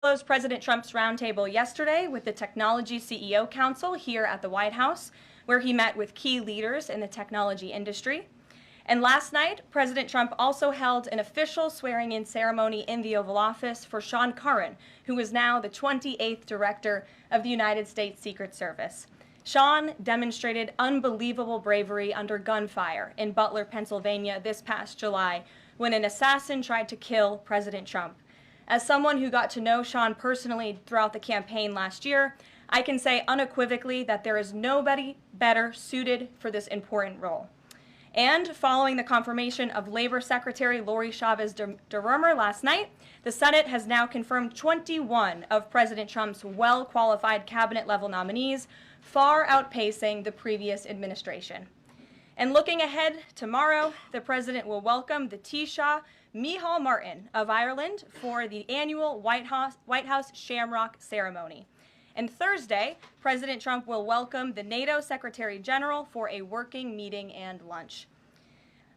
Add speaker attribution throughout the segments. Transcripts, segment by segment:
Speaker 1: Closed President Trump's roundtable yesterday with the Technology CEO Council here at the White House, where he met with key leaders in the technology industry. And last night, President Trump also held an official swearing-in ceremony in the Oval Office for Sean Curran, who is now the 28th Director of the United States Secret Service. Sean demonstrated unbelievable bravery under gunfire in Butler, Pennsylvania this past July when an assassin tried to kill President Trump. As someone who got to know Sean personally throughout the campaign last year, I can say unequivocally that there is nobody better suited for this important role. And following the confirmation of Labor Secretary Lori Chavez DeRomer last night, the Senate has now confirmed 21 of President Trump's well-qualified cabinet-level nominees, far outpacing the previous administration. And looking ahead, tomorrow, the president will welcome the Taoiseach Micheál Martin of Ireland for the annual White House Shamrock ceremony. And Thursday, President Trump will welcome the NATO Secretary General for a working meeting and lunch.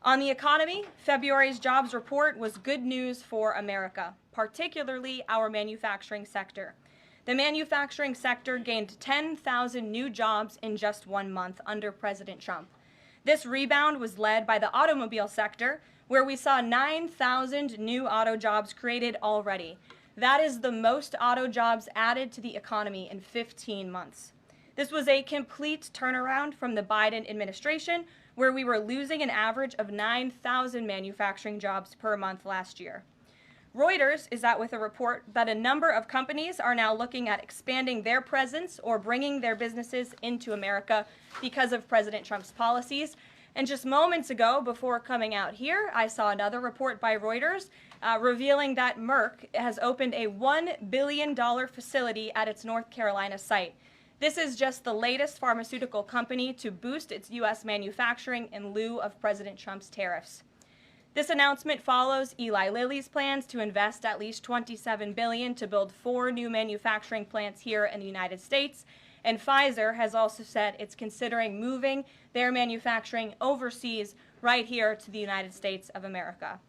Speaker 1: On the economy, February's jobs report was good news for America, particularly our manufacturing sector. The manufacturing sector gained 10,000 new jobs in just 1 month under President Trump. This rebound was led by the automobile sector, where we saw 9,000 new auto jobs created already. That is the most auto jobs added to the economy in 15 months. This was a complete turnaround from the Biden administration, where we were losing an average of 9,000 manufacturing jobs per month last year. Reuters is out with a report that a number of companies are now looking at expanding their presence or bringing their businesses into America because of President Trump's policies. And just moments ago, before coming out here, I saw another report by Reuters revealing that Merck has opened a $1 billion facility at its North Carolina site. This is just the latest pharmaceutical company to boost its U.S. manufacturing in lieu of President Trump's tariffs. This announcement follows Eli Lilly's plans to invest at least $27 billion to build 4 new manufacturing plants here in the United States. And Pfizer has also said it's considering moving their manufacturing overseas right here to the United States of America.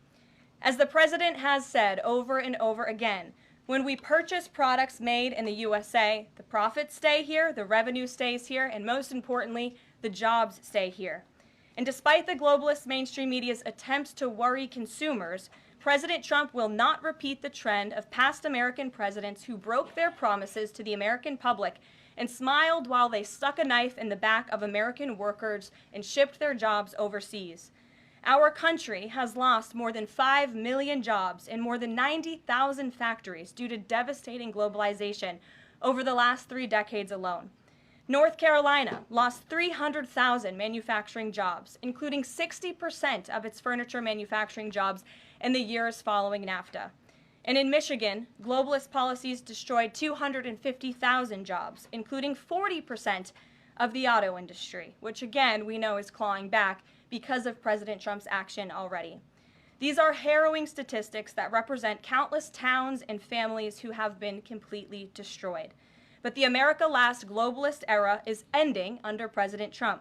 Speaker 1: As the president has said over and over again, when we purchase products made in the USA, the profits stay here, the revenue stays here, and most importantly, the jobs stay here. And despite the globalist mainstream media's attempts to worry consumers, President Trump will not repeat the trend of past American presidents who broke their promises to the American public and smiled while they stuck a knife in the back of American workers and shipped their jobs overseas. Our country has lost more than 5 million jobs in more than 90,000 factories due to devastating globalization over the last 3 decades alone. North Carolina lost 300,000 manufacturing jobs, including 60% of its furniture manufacturing jobs in the years following NAFTA. And in Michigan, globalist policies destroyed 250,000 jobs, including 40% of the auto industry, which again we know is clawing back because of President Trump's action already. These are harrowing statistics that represent countless towns and families who have been completely destroyed. But the America Last globalist era is ending under President Trump.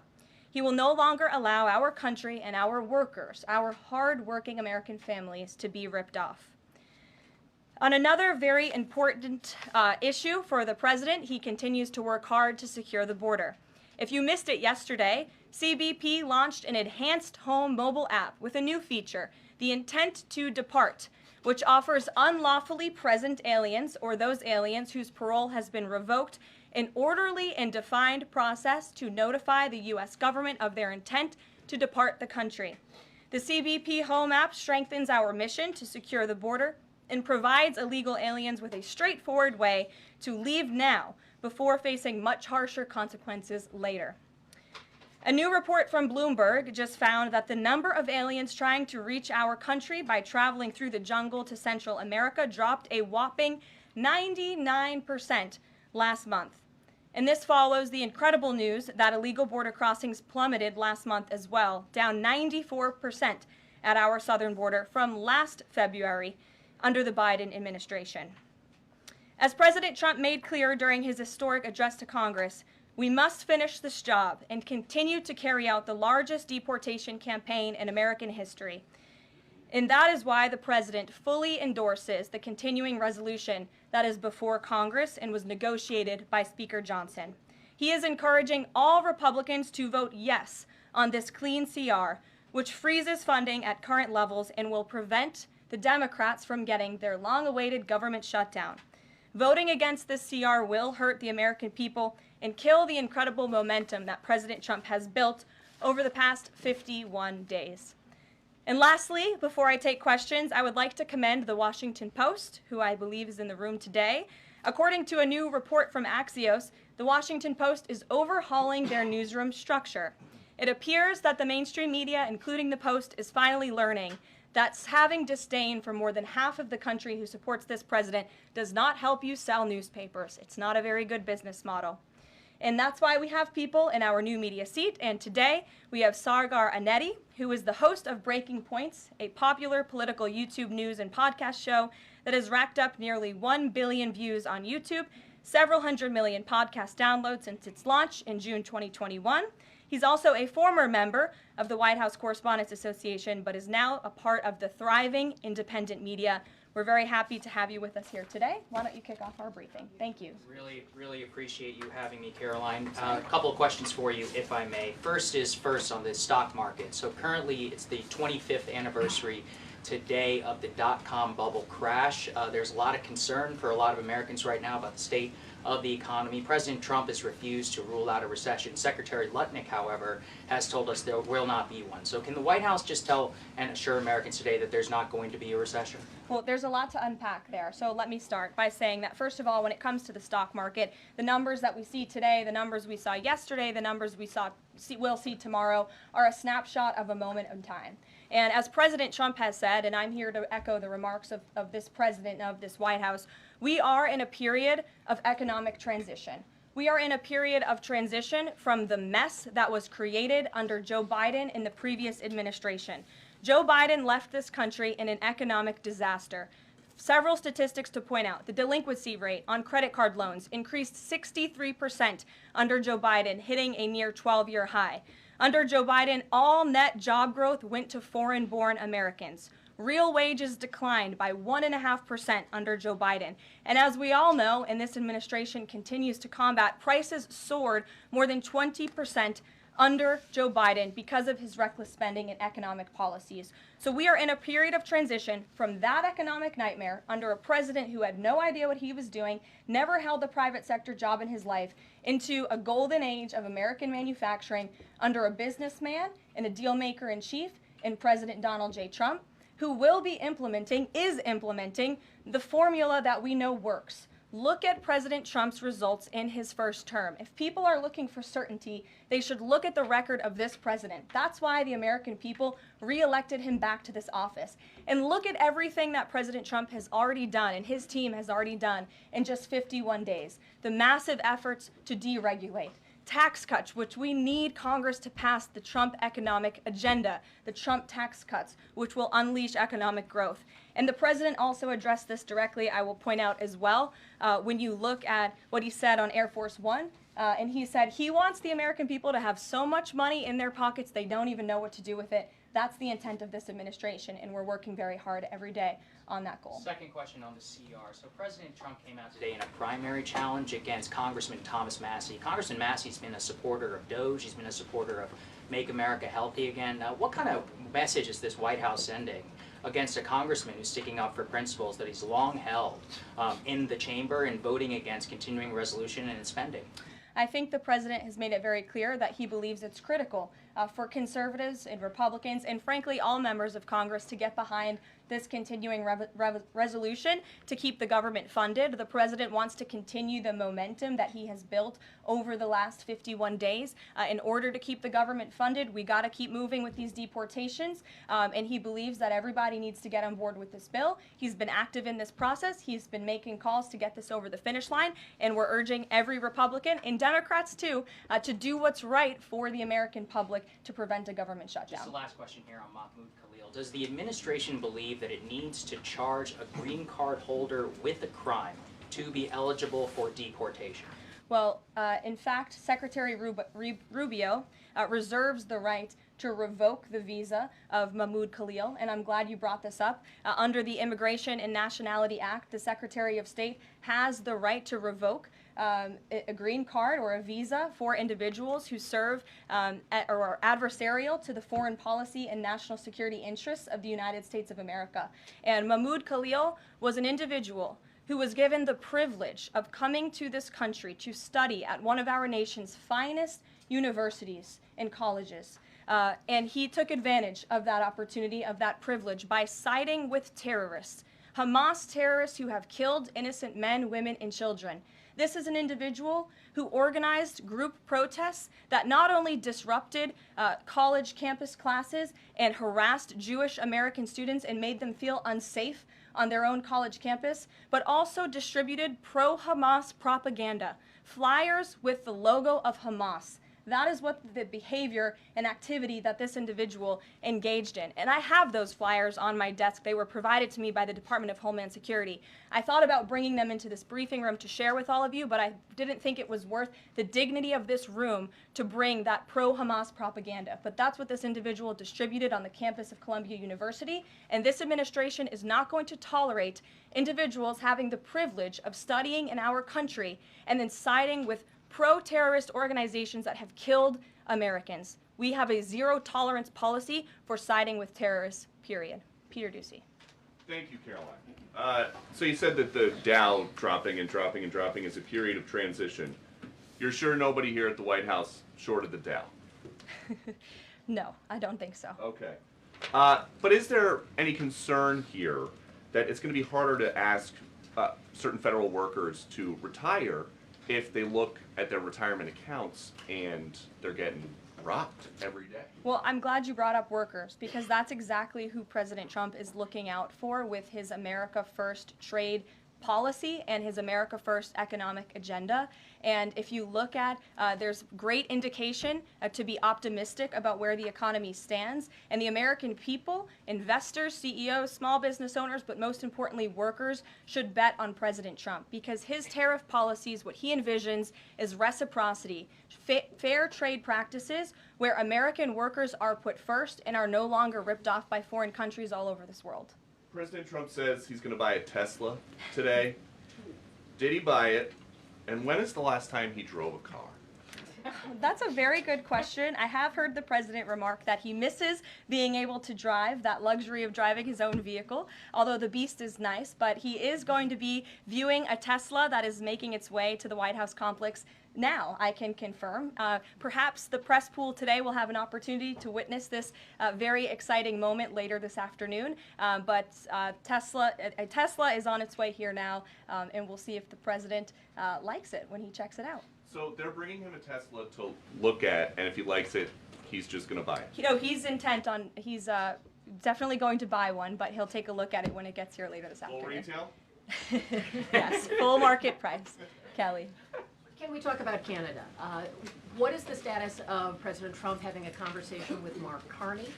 Speaker 1: He will no longer allow our country and our workers, our hard-working American families, to be ripped off. On another very important issue for the president, he continues to work hard to secure the border. If you missed it yesterday, CBP launched an enhanced home mobile app with a new feature, the Intent to Depart, which offers unlawfully present aliens or those aliens whose parole has been revoked an orderly and defined process to notify the U.S. government of their intent to depart the country. The CBP Home app strengthens our mission to secure the border and provides illegal aliens with a straightforward way to leave now before facing much harsher consequences later. A new report from Bloomberg just found that the number of aliens trying to reach our country by traveling through the jungle to Central America dropped a whopping 99% last month. And this follows the incredible news that illegal border crossings plummeted last month as well, down 94% at our southern border from last February under the Biden administration. As President Trump made clear during his historic address to Congress, we must finish this job and continue to carry out the largest deportation campaign in American history. And that is why the president fully endorses the continuing resolution that is before Congress and was negotiated by Speaker Johnson. He is encouraging all Republicans to vote yes on this clean CR, which freezes funding at current levels and will prevent the Democrats from getting their long-awaited government shutdown. Voting against this CR will hurt the American people and kill the incredible momentum that President Trump has built over the past 51 days. And lastly, before I take questions, I would like to commend the Washington Post, who I believe is in the room today. According to a new report from Axios, the Washington Post is overhauling their newsroom structure. It appears that the mainstream media, including the Post, is finally learning that having disdain for more than half of the country who supports this president does not help you sell newspapers. It's not a very good business model. And that's why we have people in our new media seat. And today we have Sargar Aneti, who is the host of Breaking Points, a popular political YouTube news and podcast show that has racked up nearly 1 billion views on YouTube, several hundred million podcast downloads since its launch in June 2021. He's also a former member of the Whitehouse Correspondents Association, but is now a part of the thriving independent media. We're very happy to have you with us here today. Why don't you kick off our briefing? Thank you.
Speaker 2: Really appreciate you having me, Karoline. A couple of questions for you, if I may. First on the stock market. So currently it's the 25th anniversary today of the dot-com bubble crash. There's a lot of concern for a lot of Americans right now about the state of the economy. President Trump has refused to rule out a recession. Secretary Lutnick, however, has told us there will not be one. So can the White House just tell and assure Americans today that there's not going to be a recession?
Speaker 1: Well, there's a lot to unpack there. So let me start by saying that, first of all, when it comes to the stock market, the numbers that we see today, the numbers we saw yesterday, the numbers we'll see tomorrow are a snapshot of a moment in time. And as President Trump has said, and I'm here to echo the remarks of this president of this White House, we are in a period of economic transition. We are in a period of transition from the mess that was created under Joe Biden in the previous administration. Joe Biden left this country in an economic disaster. Several statistics to point out. The delinquency rate on credit card loans increased 63% under Joe Biden, hitting a near 12-year high. Under Joe Biden, all net job growth went to foreign-born Americans. Real wages declined by 1.5% under Joe Biden. And as we all know, and this administration continues to combat, prices soared more than 20% under Joe Biden because of his reckless spending and economic policies. So we are in a period of transition from that economic nightmare under a president who had no idea what he was doing, never held a private sector job in his life, into a golden age of American manufacturing under a businessman and a deal maker in chief in President Donald J. Trump, who is implementing the formula that we know works. Look at President Trump's results in his first term. If people are looking for certainty, they should look at the record of this president. That's why the American people re-elected him back to this office. And look at everything that President Trump has already done and his team has already done in just 51 days. The massive efforts to deregulate. Tax cuts, which we need Congress to pass the Trump economic agenda, the Trump tax cuts, which will unleash economic growth. And the president also addressed this directly, I will point out as well, when you look at what he said on Air Force One. And he said he wants the American people to have so much money in their pockets they don't even know what to do with it. That's the intent of this administration, and we're working very hard every day on that goal.
Speaker 2: Second question on the CR. So President Trump came out today in a primary challenge against Congressman Thomas Massie. Congressman Massie's been a supporter of DOGE. He's been a supporter of Make America Healthy Again. What kind of message is this White House sending against a congressman who's sticking up for principles that he's long held in the chamber and voting against continuing resolution and spending?
Speaker 1: I think the president has made it very clear that he believes it's critical for conservatives and Republicans and frankly all members of Congress to get behind this continuing resolution to keep the government funded. The president wants to continue the momentum that he has built over the last 51 days. In order to keep the government funded, we got to keep moving with these deportations, and he believes that everybody needs to get on board with this bill. He's been active in this process. He's been making calls to get this over the finish line, and we're urging every Republican and Democrats too to do what's right for the American public to prevent a government shutdown.
Speaker 2: Just the last question here on Mahmoud Khalil. Does the administration believe that it needs to charge a green card holder with a crime to be eligible for deportation?
Speaker 1: Well, in fact, Secretary Rubio reserves the right to revoke the visa of Mahmoud Khalil, and I'm glad you brought this up. Under the Immigration and Nationality Act, the Secretary of State has the right to revoke a green card or a visa for individuals who serve or are adversarial to the foreign policy and national security interests of the United States of America. And Mahmoud Khalil was an individual who was given the privilege of coming to this country to study at one of our nation's finest universities and colleges. And he took advantage of that opportunity, of that privilege, by siding with terrorists, Hamas terrorists who have killed innocent men, women, and children. This is an individual who organized group protests that not only disrupted college campus classes and harassed Jewish American students and made them feel unsafe on their own college campus, but also distributed pro-Hamas propaganda, flyers with the logo of Hamas. That is what the behavior and activity that this individual engaged in. And I have those flyers on my desk. They were provided to me by the Department of Homeland Security. I thought about bringing them into this briefing room to share with all of you, but I didn't think it was worth the dignity of this room to bring that pro-Hamas propaganda. But that's what this individual distributed on the campus of Columbia University. And this administration is not going to tolerate individuals having the privilege of studying in our country and then siding with pro-terrorist organizations that have killed Americans. We have a zero-tolerance policy for siding with terrorists, period. Peter Ducey.
Speaker 3: Thank you, Caroline. So you said that the Dow dropping and dropping and dropping is a period of transition. You're sure nobody here at the White House shorted the Dow?
Speaker 1: No, I don't think so.
Speaker 3: Okay. But is there any concern here that it's going to be harder to ask certain federal workers to retire if they look at their retirement accounts and they're getting robbed every day?
Speaker 1: Well, I'm glad you brought up workers, because that's exactly who President Trump is looking out for with his America First trade policy and his America First economic agenda. And if you look at, there's great indication to be optimistic about where the economy stands. And the American people, investors, CEOs, small business owners, but most importantly workers, should bet on President Trump, because his tariff policies, what he envisions is reciprocity, fair trade practices where American workers are put first and are no longer ripped off by foreign countries all over this world.
Speaker 3: President Trump says he's going to buy a Tesla today. Did he buy it? And when is the last time he drove a car?
Speaker 1: That's a very good question. I have heard the president remark that he misses being able to drive, that luxury of driving his own vehicle, although the beast is nice, but he is going to be viewing a Tesla that is making its way to the White House complex now, I can confirm. Perhaps the press pool today will have an opportunity to witness this very exciting moment later this afternoon, but a Tesla is on its way here now, and we'll see if the president likes it when he checks it out.
Speaker 3: So they're bringing him a Tesla to look at, and if he likes it, he's just going to buy it.
Speaker 1: You know, he's intent on, he's definitely going to buy one, but he'll take a look at it when it gets here later this afternoon.
Speaker 3: Full retail?
Speaker 1: Yes, full market price. Kelly.
Speaker 4: Can we talk about Canada? What is the status of President Trump having a conversation with Mark Carney?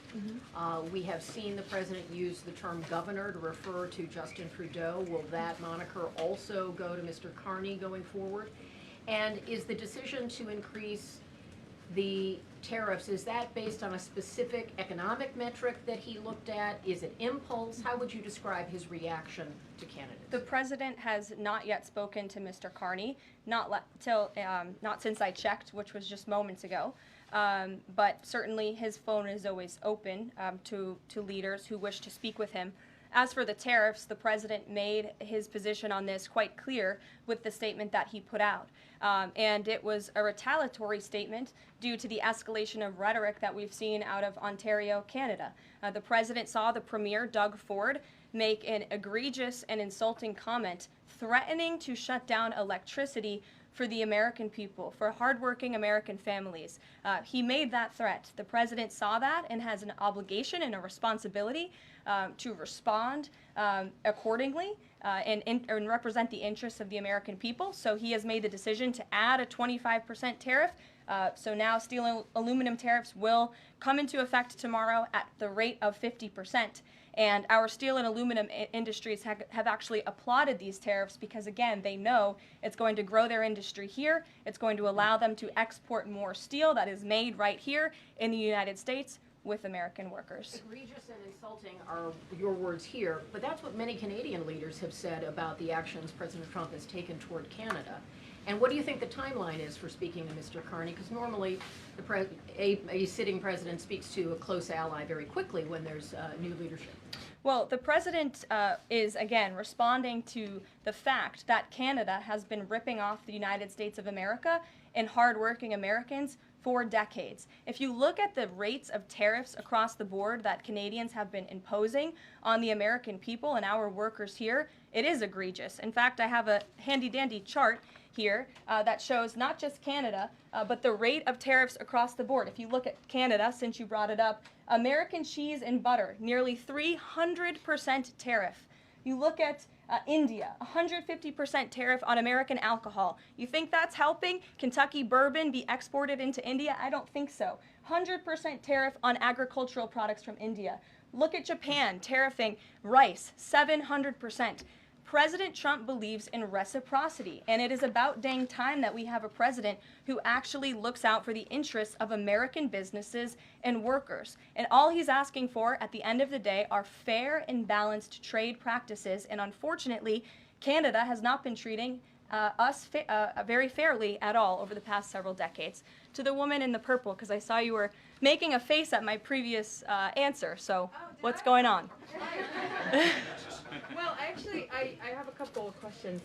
Speaker 4: We have seen the president use the term governor to refer to Justin Trudeau. Will that moniker also go to Mr. Carney going forward? And is the decision to increase the tariffs, is that based on a specific economic metric that he looked at? Is it impulse? How would you describe his reaction to candidates?
Speaker 1: The president has not yet spoken to Mr. Carney, not since I checked, which was just moments ago. But certainly his phone is always open to leaders who wish to speak with him. As for the tariffs, the president made his position on this quite clear with the statement that he put out. And it was a retaliatory statement due to the escalation of rhetoric that we've seen out of Ontario, Canada. The president saw the premier, Doug Ford, make an egregious and insulting comment threatening to shut down electricity for the American people, for hardworking American families. He made that threat. The president saw that and has an obligation and a responsibility to respond accordingly and represent the interests of the American people. So he has made the decision to add a 25% tariff. So now steel and aluminum tariffs will come into effect tomorrow at the rate of 50%. And our steel and aluminum industries have actually applauded these tariffs because, again, they know it's going to grow their industry here. It's going to allow them to export more steel that is made right here in the United States with American workers.
Speaker 4: Egregious and insulting are your words here, but that's what many Canadian leaders have said about the actions President Trump has taken toward Canada. And what do you think the timeline is for speaking to Mr. Carney? Because normally a sitting president speaks to a close ally very quickly when there's new leadership.
Speaker 1: Well, the president is, again, responding to the fact that Canada has been ripping off the United States of America and hardworking Americans for decades. If you look at the rates of tariffs across the board that Canadians have been imposing on the American people and our workers here, it is egregious. In fact, I have a handy-dandy chart here that shows not just Canada, but the rate of tariffs across the board. If you look at Canada, since you brought it up, American cheese and butter, nearly 300% tariff. You look at India, 150% tariff on American alcohol. You think that's helping Kentucky bourbon be exported into India? I don't think so. 100% tariff on agricultural products from India. Look at Japan, tariffing rice, 700%. President Trump believes in reciprocity, and it is about dang time that we have a president who actually looks out for the interests of American businesses and workers. And all he's asking for at the end of the day are fair and balanced trade practices, and unfortunately, Canada has not been treating us very fairly at all over the past several decades. To the woman in the purple, because I saw you were making a face at my previous answer, so what's going on?
Speaker 5: Well, actually, I have a couple of questions.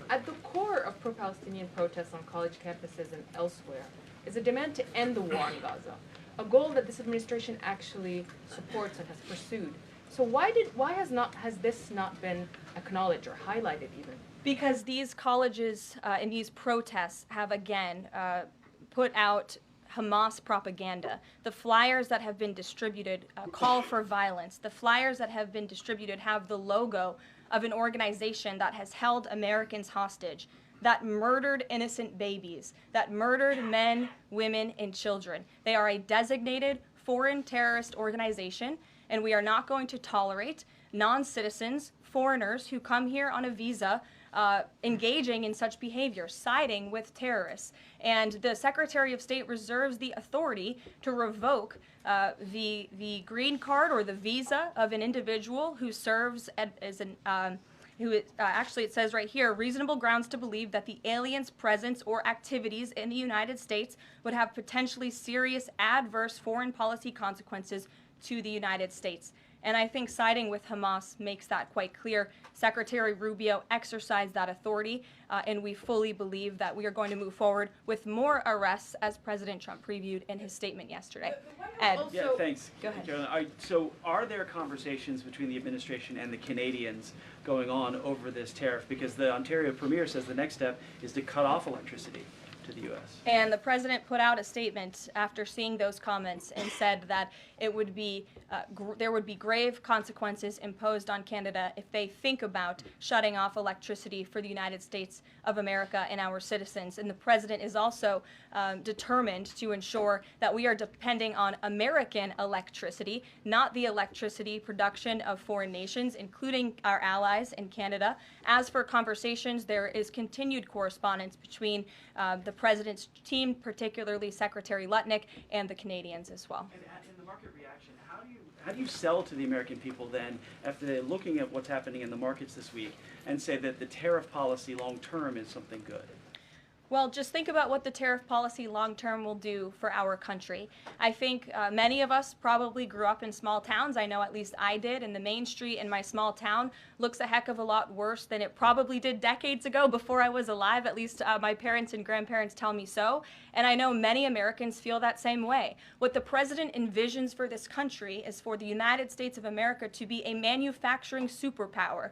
Speaker 5: At the core of pro-Palestinian protests on college campuses and elsewhere is a demand to end the war in Gaza, a goal that this administration actually supports and has pursued. So why has this not been acknowledged or highlighted even?
Speaker 1: Because these colleges and these protests have again put out Hamas propaganda. The flyers that have been distributed call for violence. The flyers that have been distributed have the logo of an organization that has held Americans hostage, that murdered innocent babies, that murdered men, women, and children. They are a designated foreign terrorist organization, and we are not going to tolerate non-citizens, foreigners who come here on a visa engaging in such behavior, siding with terrorists. And the Secretary of State reserves the authority to revoke the green card or the visa of an individual who serves as an actually it says right here, reasonable grounds to believe that the alien's presence or activities in the United States would have potentially serious adverse foreign policy consequences to the United States. And I think siding with Hamas makes that quite clear. Secretary Rubio exercised that authority, and we fully believe that we are going to move forward with more arrests, as President Trump previewed in his statement yesterday. Ed.
Speaker 6: Yeah, thanks.
Speaker 1: Go ahead.
Speaker 6: Caroline. So are there conversations between the administration and the Canadians going on over this tariff? Because the Ontario Premier says the next step is to cut off electricity to the U.S.
Speaker 1: And the president put out a statement after seeing those comments and said that it would be there would be grave consequences imposed on Canada if they think about shutting off electricity for the United States of America and our citizens. And the president is also determined to ensure that we are depending on American electricity, not the electricity production of foreign nations, including our allies in Canada. As for conversations, there is continued correspondence between the president's team, particularly Secretary Lutnick, and the Canadians as well.
Speaker 6: And in the market reaction, how do you sell to the American people then, after they're looking at what's happening in the markets this week, and say that the tariff policy long term is something good?
Speaker 1: Well, just think about what the tariff policy long-term will do for our country. I think many of us probably grew up in small towns. I know at least I did, and the main street in my small town looks a heck of a lot worse than it probably did decades ago before I was alive. At least my parents and grandparents tell me so. And I know many Americans feel that same way. What the president envisions for this country is for the United States of America to be a manufacturing superpower,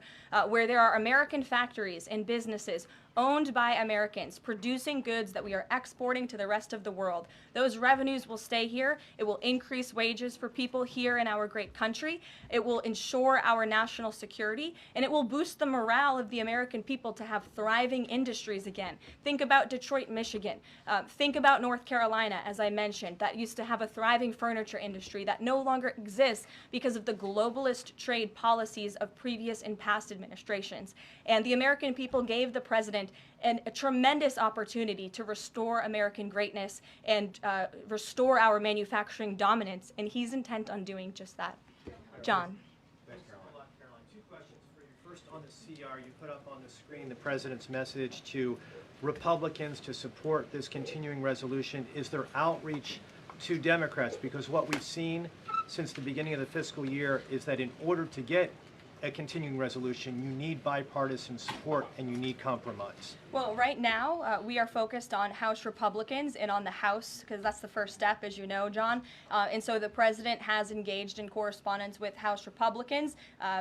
Speaker 1: where there are American factories and businesses owned by Americans, producing goods that we are exporting to the rest of the world. Those revenues will stay here. It will increase wages for people here in our great country. It will ensure our national security, and it will boost the morale of the American people to have thriving industries again. Think about Detroit, Michigan. Think about North Carolina, as I mentioned, that used to have a thriving furniture industry that no longer exists because of the globalist trade policies of previous and past administrations. And the American people gave the president president a tremendous opportunity to restore American greatness and restore our manufacturing dominance, and he's intent on doing just that. John.
Speaker 7: Thanks, Caroline. Two questions for you. First, on the CR, you put up on the screen the president's message to Republicans to support this continuing resolution. Is there outreach to Democrats? Because what we've seen since the beginning of the fiscal year is that in order to get a continuing resolution, you need bipartisan support and you need compromise.
Speaker 1: Well, right now, we are focused on House Republicans and on the House, because that's the first step, as you know, John. And so the president has engaged in correspondence with House Republicans,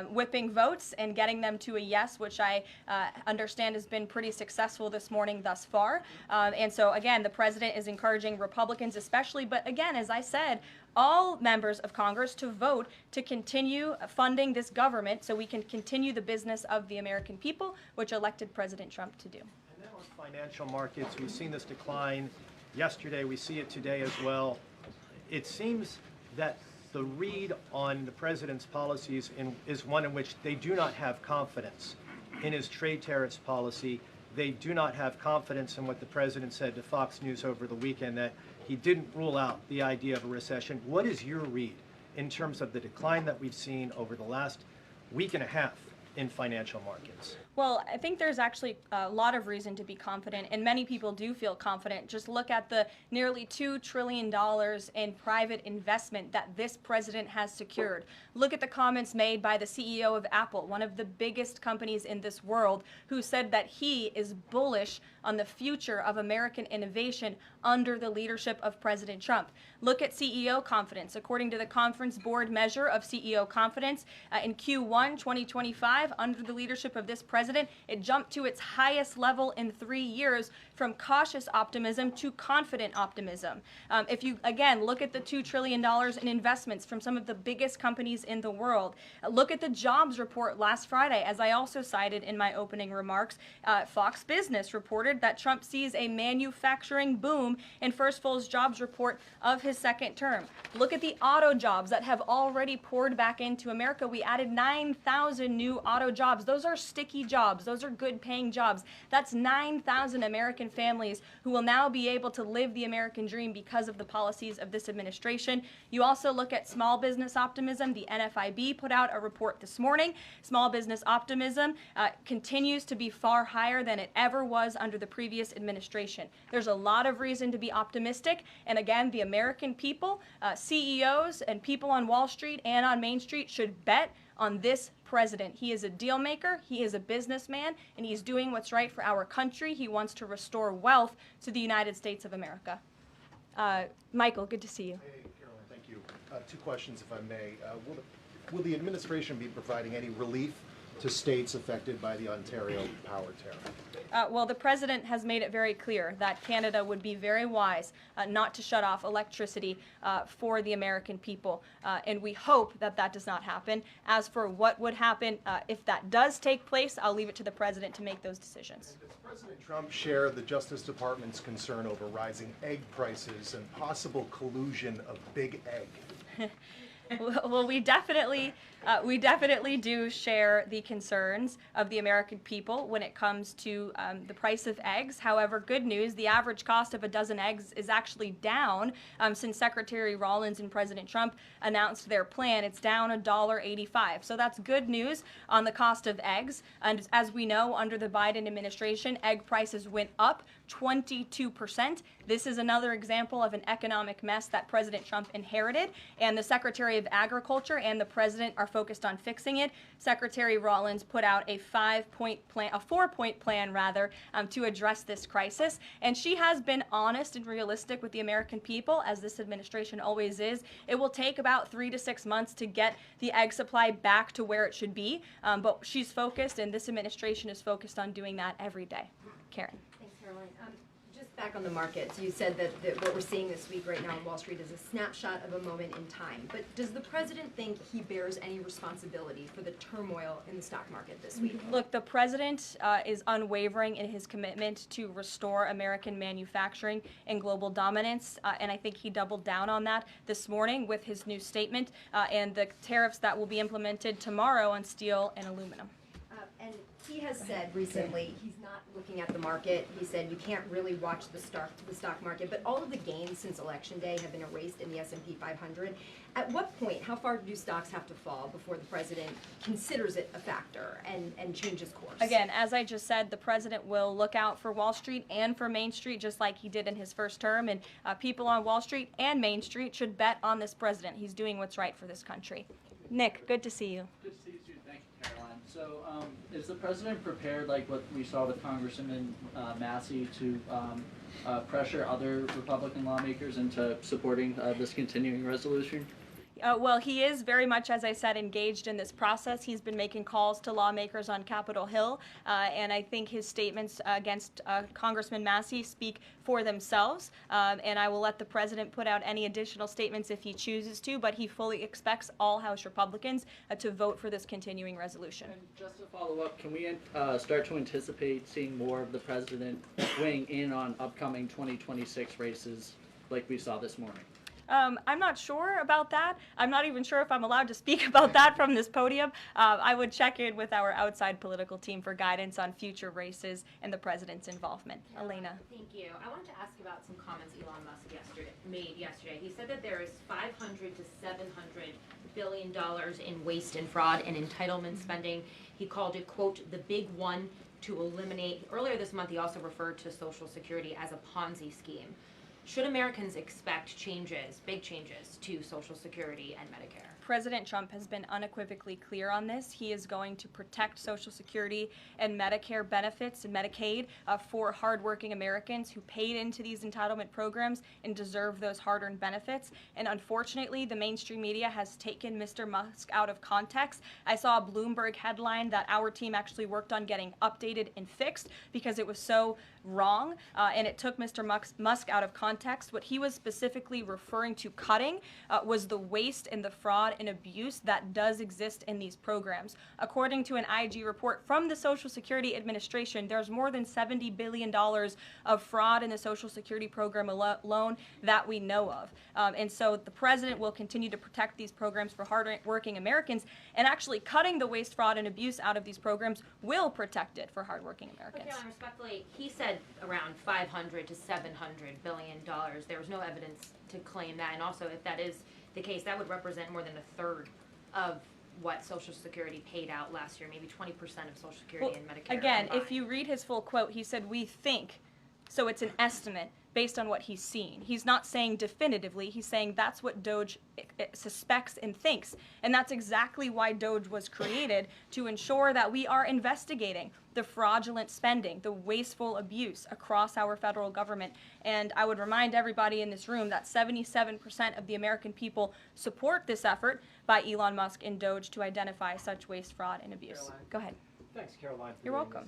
Speaker 1: whipping votes and getting them to a yes, which I understand has been pretty successful this morning thus far. And so, again, the president is encouraging Republicans especially, but again, as I said, all members of Congress to vote to continue funding this government so we can continue the business of the American people, which elected President Trump to do.
Speaker 7: And then on financial markets, we've seen this decline yesterday. We see it today as well. It seems that the read on the president's policies is one in which they do not have confidence in his trade tariffs policy. They do not have confidence in what the president said to Fox News over the weekend, that he didn't rule out the idea of a recession. What is your read in terms of the decline that we've seen over the last week and a half in financial markets?
Speaker 1: Well, I think there's actually a lot of reason to be confident, and many people do feel confident. Just look at the nearly $2 trillion in private investment that this president has secured. Look at the comments made by the CEO of Apple, one of the biggest companies in this world, who said that he is bullish on the future of American innovation under the leadership of President Trump. Look at CEO confidence. According to the Conference Board measure of CEO confidence, in Q1 2025, under the leadership of this president, it jumped to its highest level in 3 years, from cautious optimism to confident optimism. If you, again, look at the $2 trillion in investments from some of the biggest companies in the world. Look at the jobs report last Friday, as I also cited in my opening remarks. Fox Business reported that Trump sees a manufacturing boom in first full jobs report of his second term. Look at the auto jobs that have already poured back into America. We added 9,000 new auto jobs. Those are sticky jobs. Those are good paying jobs. That's 9,000 American families who will now be able to live the American dream because of the policies of this administration. You also look at small business optimism. The NFIB put out a report this morning. Small business optimism continues to be far higher than it ever was under the previous administration. There's a lot of reason to be optimistic. And again, the American people, CEOs and people on Wall Street and on Main Street should bet on this president. He is a deal maker, he is a businessman, and he's doing what's right for our country. He wants to restore wealth to the United States of America. Michael, good to see you.
Speaker 8: Hey, Caroline, thank you. Two questions, if I may. Will the administration be providing any relief to states affected by the Ontario power tariff?
Speaker 1: Well, the president has made it very clear that Canada would be very wise not to shut off electricity for the American people, and we hope that that does not happen. As for what would happen if that does take place, I'll leave it to the president to make those decisions.
Speaker 8: And does President Trump share the Justice Department's concern over rising egg prices and possible collusion of big egg?
Speaker 1: Well, we definitely do share the concerns of the American people when it comes to the price of eggs. However, good news, the average cost of a dozen eggs is actually down since Secretary Rollins and President Trump announced their plan. It's down $1.85. So that's good news on the cost of eggs. And as we know, under the Biden administration, egg prices went up 22%. This is another example of an economic mess that President Trump inherited, and the Secretary of Agriculture and the President are focused on fixing it. Secretary Rollins put out a 4-point plan rather, to address this crisis, and she has been honest and realistic with the American people, as this administration always is. It will take about 3 to 6 months to get the egg supply back to where it should be, but she's focused, and this administration is focused on doing that every day. Karen.
Speaker 9: Thanks, Caroline. Just back on the markets, you said that what we're seeing this week right now on Wall Street is a snapshot of a moment in time. But does the president think he bears any responsibility for the turmoil in the stock market this week?
Speaker 1: Look, the president is unwavering in his commitment to restore American manufacturing and global dominance, and I think he doubled down on that this morning with his new statement and the tariffs that will be implemented tomorrow on steel and aluminum.
Speaker 9: And He has said recently he's not looking at the market. He said you can't really watch the stock market, but all of the gains since Election Day have been erased in the S&P 500. At what point, how far do stocks have to fall before the president considers it a factor and changes course?
Speaker 1: Again, as I just said, the president will look out for Wall Street and for Main Street, just like he did in his first term. And people on Wall Street and Main Street should bet on this president. He's doing what's right for this country. Nick, good to see you.
Speaker 10: Good to see you too. Thank you, Caroline. So, is the president prepared, like what we saw with Congressman Massey, to pressure other Republican lawmakers into supporting this continuing resolution?
Speaker 1: Well, he is very much, as I said, engaged in this process. He's been making calls to lawmakers on Capitol Hill, and I think his statements against Congressman Massey speak for themselves, and I will let the president put out any additional statements if he chooses to, but he fully expects all House Republicans to vote for this continuing resolution.
Speaker 10: And just to follow up, can we start to anticipate seeing more of the president weighing in on upcoming 2026 races like we saw this morning?
Speaker 1: I'm not sure about that. I'm not even sure if I'm allowed to speak about that from this podium. I would check in with our outside political team for guidance on future races and the president's involvement. Elena.
Speaker 11: Thank you. I wanted to ask about some comments Elon Musk made yesterday. He said that there is $500 to $700 billion in waste and fraud and entitlement spending. He called it, quote, the big one to eliminate. Earlier this month, he also referred to Social Security as a Ponzi scheme. Should Americans expect changes, big changes, to Social Security and Medicare?
Speaker 1: President Trump has been unequivocally clear on this. He is going to protect Social Security and Medicare benefits and Medicaid for hardworking Americans who paid into these entitlement programs and deserve those hard-earned benefits. And unfortunately, the mainstream media has taken Mr. Musk out of context. I saw a Bloomberg headline that our team actually worked on getting updated and fixed because it was so wrong, and it took Mr. Musk out of context. What he was specifically referring to cutting was the waste and the fraud and abuse that does exist in these programs. According to an IG report from the Social Security Administration, there's more than $70 billion of fraud in the Social Security program alone that we know of. And so the president will continue to protect these programs for hard-working Americans, and actually cutting the waste, fraud, and abuse out of these programs will protect it for hardworking Americans.
Speaker 11: But Caroline, respectfully, he said around $500 to $700 billion. There was no evidence to claim that, and also if that is the case, that would represent more than a third of what Social Security paid out last year, maybe 20% of Social Security and Medicare.
Speaker 1: Again,
Speaker 11: combined.
Speaker 1: if you read his full quote, he said, we think, so it's an estimate based on what he's seen. He's not saying definitively, he's saying that's what DOJ suspects and thinks. And that's exactly why DOJ was created, to ensure that we are investigating the fraudulent spending, the wasteful abuse across our federal government. And I would remind everybody in this room that 77% of the American people support this effort by Elon Musk and DOJ to identify such waste, fraud, and abuse.
Speaker 12: Caroline.
Speaker 1: Go ahead.
Speaker 12: Thanks, Caroline.
Speaker 1: You're welcome.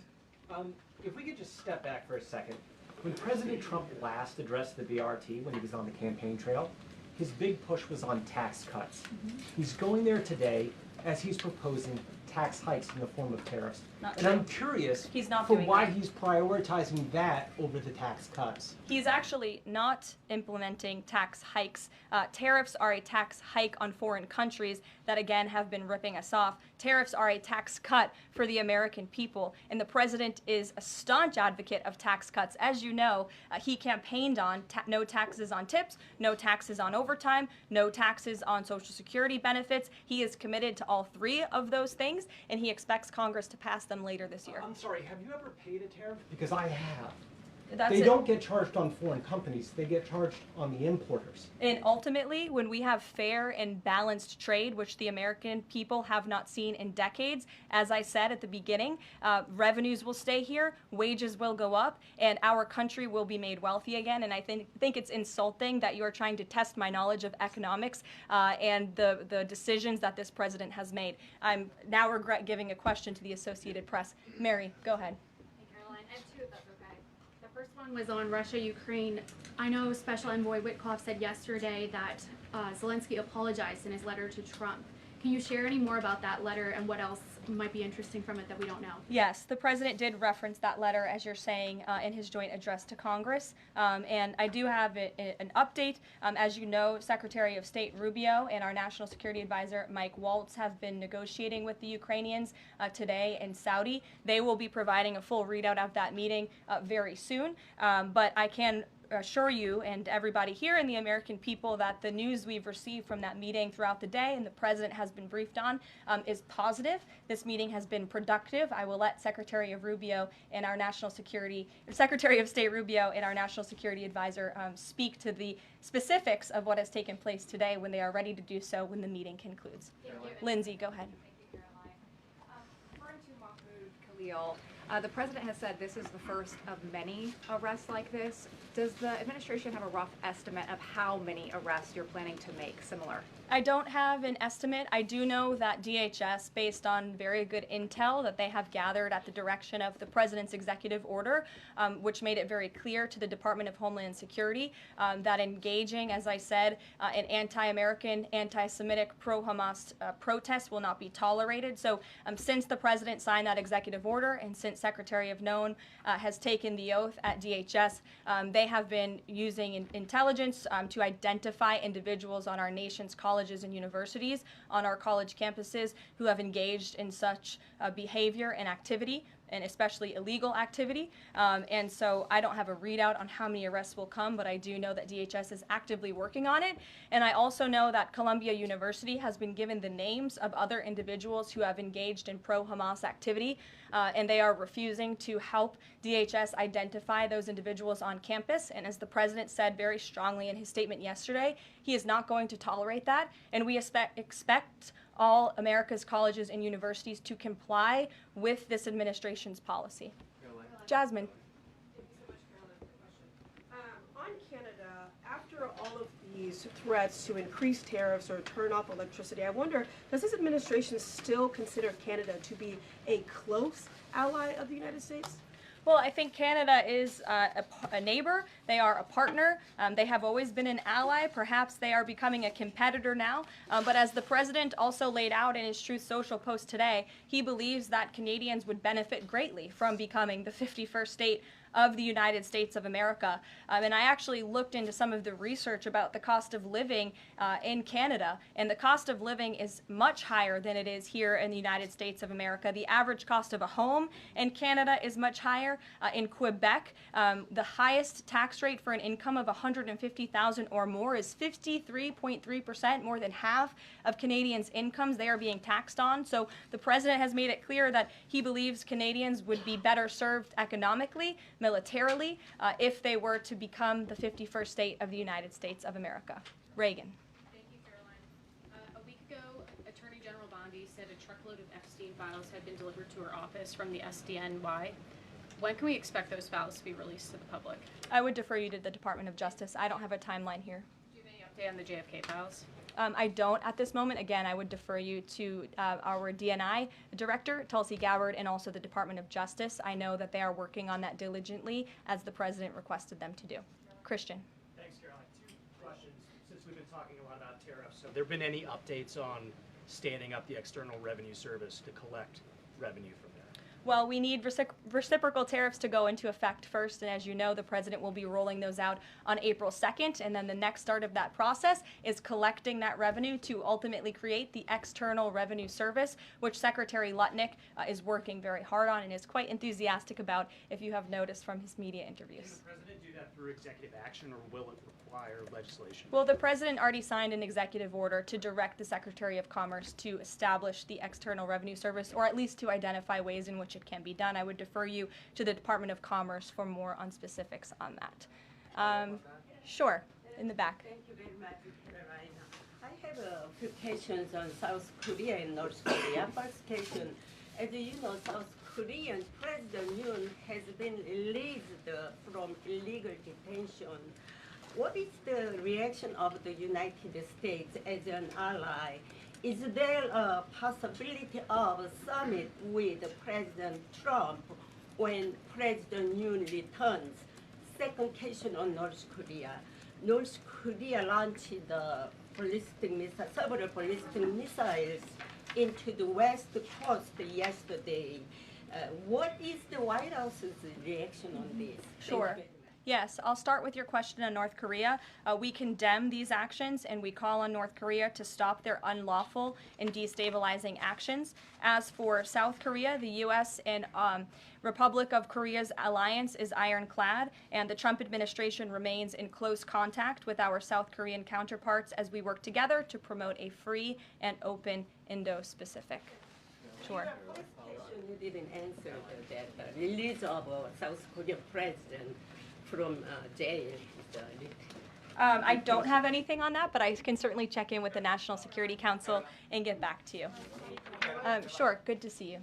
Speaker 12: If we could just step back for a second. When President Trump last addressed the BRT when he was on the campaign trail, his big push was on tax cuts. He's going there today as he's proposing tax hikes in the form of tariffs. And I'm curious for why he's prioritizing that over the tax cuts.
Speaker 1: He's actually not implementing tax hikes. Tariffs are a tax hike on foreign countries that, again, have been ripping us off. Tariffs are a tax cut for the American people, and the president is a staunch advocate of tax cuts. As you know, he campaigned on no taxes on tips, no taxes on overtime, no taxes on Social Security benefits. He is committed to all three of those things, and he expects Congress to pass them later this year.
Speaker 12: I'm sorry, have you ever paid a tariff? Because I have.
Speaker 1: That's
Speaker 12: they
Speaker 1: it.
Speaker 12: don't get charged on foreign companies, they get charged on the importers.
Speaker 1: And ultimately, when we have fair and balanced trade, which the American people have not seen in decades, as I said at the beginning, revenues will stay here, wages will go up, and our country will be made wealthy again. And I think it's insulting that you are trying to test my knowledge of economics and the decisions that this president has made. I'm now regret giving a question to the Associated Press. Mary, go ahead.
Speaker 13: Hey, Caroline, I have two if that's okay. The first one was on Russia-Ukraine. I know Special Envoy Whitehouse said yesterday that Zelensky apologized in his letter to Trump. Can you share any more about that letter and what else might be interesting from it that we don't know?
Speaker 1: Yes, the president did reference that letter, as you're saying, in his joint address to Congress. And I do have an update. As you know, Secretary of State Rubio and our National Security Advisor Mike Waltz have been negotiating with the Ukrainians today in Saudi. They will be providing a full readout of that meeting very soon. But I can assure you and everybody here and the American people that the news we've received from that meeting throughout the day and the president has been briefed on is positive. This meeting has been productive. I will let Secretary of State Rubio and our National Security Advisor speak to the specifics of what has taken place today when they are ready to do so when the meeting concludes. Lindsay, go ahead.
Speaker 14: Thank you, Caroline. Referring to Mahmoud Khalil, the president has said this is the first of many arrests like this. Does the administration have a rough estimate of how many arrests you're planning to make similar?
Speaker 1: I don't have an estimate. I do know that DHS, based on very good intel that they have gathered at the direction of the president's executive order, which made it very clear to the Department of Homeland Security that engaging, as I said, in anti-American, anti-Semitic, pro-Hamas protests will not be tolerated. So since the president signed that executive order and since Secretary of Known has taken the oath at DHS, they have been using intelligence to identify individuals on our nation's colleges and universities, on our college campuses, who have engaged in such behavior and activity, and especially illegal activity. And so I don't have a readout on how many arrests will come, but I do know that DHS is actively working on it. And I also know that Columbia University has been given the names of other individuals who have engaged in pro-Hamas activity, and they are refusing to help DHS identify those individuals on campus. And as the president said very strongly in his statement yesterday, he is not going to tolerate that, and we expect all America's colleges and universities to comply with this administration's policy. Jasmine.
Speaker 15: Thank you so much, Caroline, for the question. On Canada, after all of these threats to increase tariffs or turn off electricity, I wonder, does this administration still consider Canada to be a close ally of the United States?
Speaker 1: Well, I think Canada is a neighbor. They are a partner. They have always been an ally. Perhaps they are becoming a competitor now. But as the president also laid out in his Truth Social post today, he believes that Canadians would benefit greatly from becoming the 51st state of the United States of America. And I actually looked into some of the research about the cost of living in Canada, and the cost of living is much higher than it is here in the United States of America. The average cost of a home in Canada is much higher. In Quebec, the highest tax rate for an income of $150,000 or more is 53.3%, more than half of Canadians' incomes they are being taxed on. So the president has made it clear that he believes Canadians would be better served economically, militarily, if they were to become the 51st state of the United States of America. Reagan.
Speaker 16: Thank you, Caroline. A week ago, Attorney General Bondi said a truckload of Epstein files had been delivered to her office from the SDNY. When can we expect those files to be released to the public?
Speaker 1: I would defer you to the Department of Justice. I don't have a timeline here.
Speaker 16: Do you have any update on the JFK files?
Speaker 1: I don't at this moment. Again, I would defer you to our DNI director, Tulsi Gabbard, and also the Department of Justice. I know that they are working on that diligently, as the president requested them to do. Christian.
Speaker 12: Thanks, Caroline. Two questions. Since we've been talking a lot about tariffs, have there been any updates on standing up the External Revenue Service to collect revenue from there?
Speaker 1: Well, we need reciprocal tariffs to go into effect first, and as you know, the president will be rolling those out on April 2nd, and then the next start of that process is collecting that revenue to ultimately create the External Revenue Service, which Secretary Lutnick is working very hard on and is quite enthusiastic about, if you have noticed from his media interviews.
Speaker 12: Can the president do that through executive action, or will it require legislation?
Speaker 1: Well, the president already signed an executive order to direct the Secretary of Commerce to establish the External Revenue Service, or at least to identify ways in which it can be done. I would defer you to the Department of Commerce for more on specifics on that. Sure, in the back.
Speaker 17: Thank you very much, Caroline. I have a few questions on South Korea and North Korea. First question, as you know, South Korean President Yoon has been released from illegal detention. What is the reaction of the United States as an ally? Is there a possibility of a summit with President Trump when President Yoon returns? Second question on North Korea. North Korea launched the several ballistic missiles into the West Coast yesterday. What is the White House's reaction on this?
Speaker 1: Sure. Yes, I'll start with your question on North Korea. We condemn these actions and we call on North Korea to stop their unlawful and destabilizing actions. As for South Korea, the U.S. and Republic of Korea's alliance is ironclad, and the Trump administration remains in close contact with our South Korean counterparts as we work together to promote a free and open Indo-Pacific. Sure.
Speaker 17: You didn't answer that release of South Korean president from jail.
Speaker 1: I don't have anything on that, but I can certainly check in with the National Security Council and get back to you. Sure, good to see you.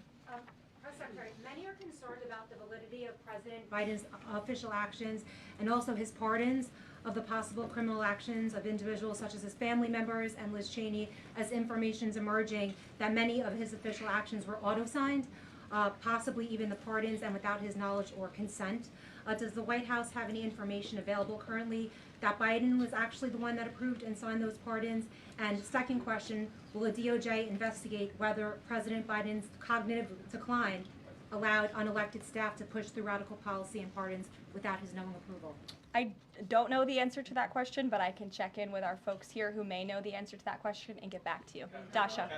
Speaker 18: Press Secretary, many are concerned about the validity of President Biden's official actions and also his pardons of the possible criminal actions of individuals such as his family members and Liz Cheney, as information is emerging that many of his official actions were auto-signed, possibly even the pardons, and without his knowledge or consent. Does the White House have any information available currently that Biden was actually the one that approved and signed those pardons? And second question, will the DOJ investigate whether President Biden's cognitive decline allowed unelected staff to push through radical policy and pardons without his knowing approval?
Speaker 1: I don't know the answer to that question, but I can check in with our folks here who may know the answer to that question and get back to you. Dasha,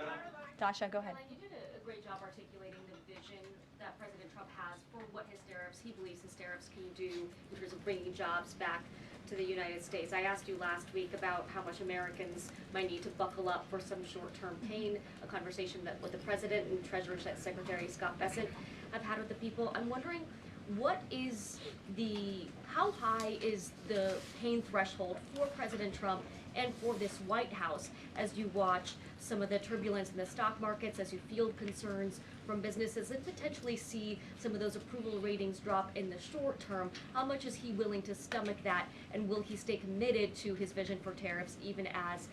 Speaker 1: go ahead.
Speaker 11: You did a great job articulating the vision that President Trump has for what his tariffs, he believes his tariffs can do in terms of bringing jobs back to the United States. I asked you last week about how much Americans might need to buckle up for some short-term pain, a conversation that with the President and Treasury Secretary Scott Bessent have had with the people. I'm wondering, how high is the pain threshold for President Trump and for this White House as you watch some of the turbulence in the stock markets, as you field concerns from businesses and potentially see some of those approval ratings drop in the short term? How much is he willing to stomach that, and will he stay committed to his vision for tariffs even as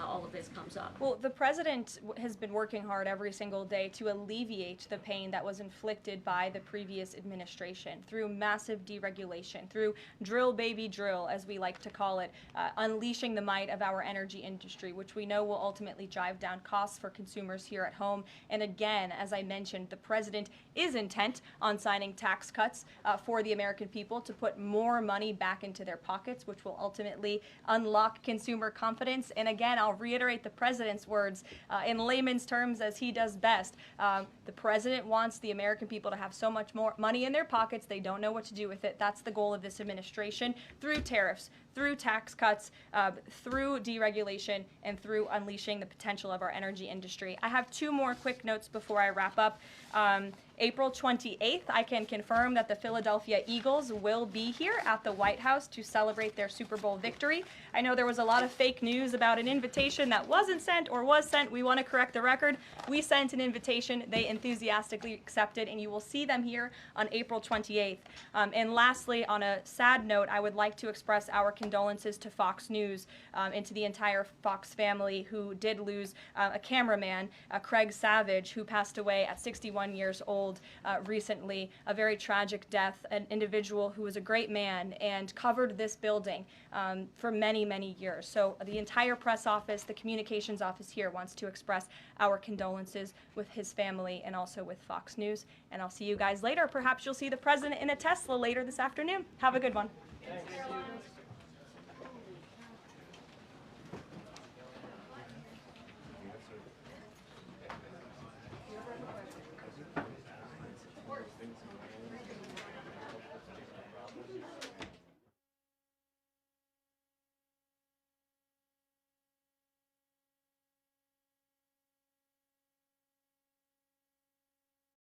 Speaker 11: all of this comes up?
Speaker 1: Well, the president has been working hard every single day to alleviate the pain that was inflicted by the previous administration through massive deregulation, through drill baby drill, as we like to call it, unleashing the might of our energy industry, which we know will ultimately drive down costs for consumers here at home. And again, as I mentioned, the president is intent on signing tax cuts for the American people to put more money back into their pockets, which will ultimately unlock consumer confidence. And again, I'll reiterate the president's words in layman's terms as he does best. The president wants the American people to have so much more money in their pockets, they don't know what to do with it. That's the goal of this administration, through tariffs, through tax cuts, through deregulation, and through unleashing the potential of our energy industry. I have two more quick notes before I wrap up. April 28th, I can confirm that the Philadelphia Eagles will be here at the White House to celebrate their Super Bowl victory. I know there was a lot of fake news about an invitation that wasn't sent or was sent. We want to correct the record. We sent an invitation. They enthusiastically accepted, and you will see them here on April 28th. And lastly, on a sad note, I would like to express our condolences to Fox News and to the entire Fox family who did lose a cameraman, Craig Savage, who passed away at 61 years old recently. A very tragic death, an individual who was a great man and covered this building for many, many years. So the entire press office, the communications office here wants to express our condolences with his family and also with Fox News. And I'll see you guys later. Perhaps you'll see the president in a Tesla later this afternoon. Have a good one.
Speaker 6: Thanks.